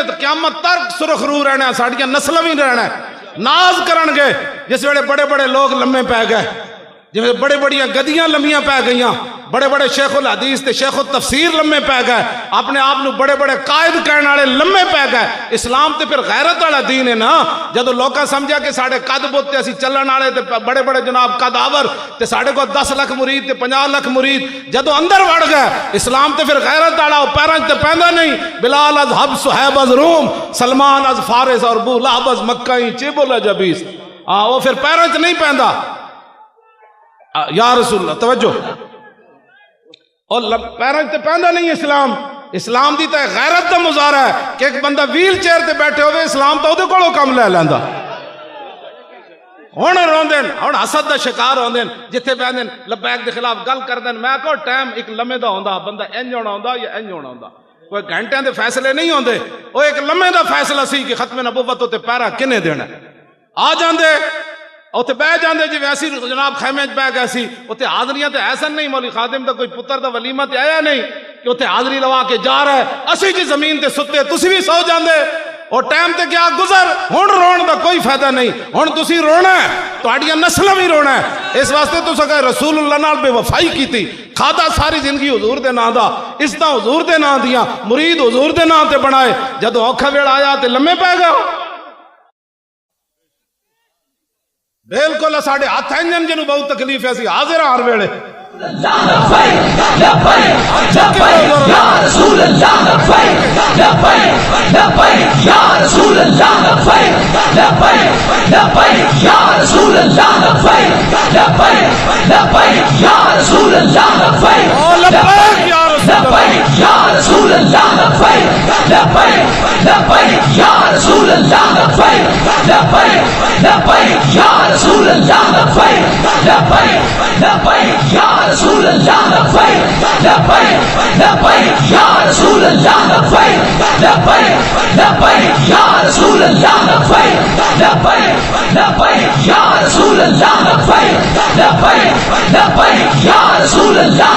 نے تو قیامت تک سرخ رو رہنا ہے، ساڑیاں نسل بھی رہنا ہے، ناز کرن گے جس ویلے بڑے بڑے لوگ لمے پہ گئے، جی بڑے بڑیاں گدیاں لمیاں پہ گئیاں، بڑے بڑے شیخ الحدیث تے شیخ التفسیر لمے پہ گئے، اپنے آپ نو بڑے بڑے قائد کہنے والے لمے پہ گئے۔ اسلام تے پھر غیرت والا دین ہے نا۔ جدو لوکاں سمجھا کہ ساڑے قد بت تے اسی چلن والے تے بڑے بڑے جناب قداور تے ساڑے کو 10 لاکھ مرید تے 50 لاکھ مرید، جدو اندر وڑ گئے اسلام تے پھر غیرت والا، وہ پیراں تے پیندا نہیں۔ بلال از حبس صہیب از روم، سلمان از فارس اور ابو لہب از مکہ چیبل جبیس، وہ پھر پیراں تے نہیں پیندا۔ یا رسول اللہ توجہ، اور پیراں تے پیندا نہیں اسلام۔ اسلام دی تے غیرت دا مظاہرہ ہے کہ ایک بندہ ویل چیئر تے بیٹھے ہوئے اسلام تو دے کولوں کم لے لیندا۔ ہن روندن، ہن حسد دا شکار ہوندن، جتھے بیندن لبیک دے خلاف گل کردن۔ میں کہو ٹائم ایک لمحے دا ہوندا، بندہ انج ہونا ہوندا یا انج ہونا ہوندا، کوئی گھنٹیاں دے فیصلے نہیں ہوندے۔ او ایک لمحے دا فیصلہ سی کہ ختم نبوت تے پیرا کنے دینا۔ آ جاندے اوتے بہ جاندے جی ویسی جناب خیمے وچ بہ گئے سی، اوتے حاضریاں تے ایسا نہیں، مولوی خادم دا کوئی پتر دا ولیمہ تے آیا نہیں کہ اوتے حاضری لوا کے جا رہا ہے۔ اسی جی زمین تے ستے، تسی بھی سو جاندے، اور ٹائم تے کیا گزر، ہن رون دا کوئی فائدہ نہیں، ہن تسی رونا ہے، تہاڈیاں نسلاں بھی رونا ہے۔ اس واسطے تساں کہ رسول اللہ نال بے وفائی کیتی، کھادا ساری زندگی حضور دے نام دا، عزتاں حضور دے نام دیاں، مرید حضور دے نام تے بنائے، جدوں اوکھا ویلا آیا تے لمے پے گئے۔ بالکل ساڑھے ہاتھ انجن جنوں بہت تکلیف ہے سی حاضر ہر ویلے۔ لبیک لبیک یا رسول اللہ، لبیک لبیک لبیک یا رسول اللہ، لبیک لبیک لبیک یا رسول اللہ، لبیک لبیک لبیک یا رسول اللہ، لبیک یا لبیک یا رسول اللہ، لبیک لبیک لبیک یا رسول اللہ، لبیک لبیک لبیک یا رسول اللہ، لبیک لبیک لبیک یا رسول اللہ، لبیک لبیک لبیک یا رسول اللہ، لبیک لبیک لبیک یا رسول اللہ، لبیک لبیک لبیک یا رسول اللہ، لبیک لبیک لبیک یا رسول اللہ۔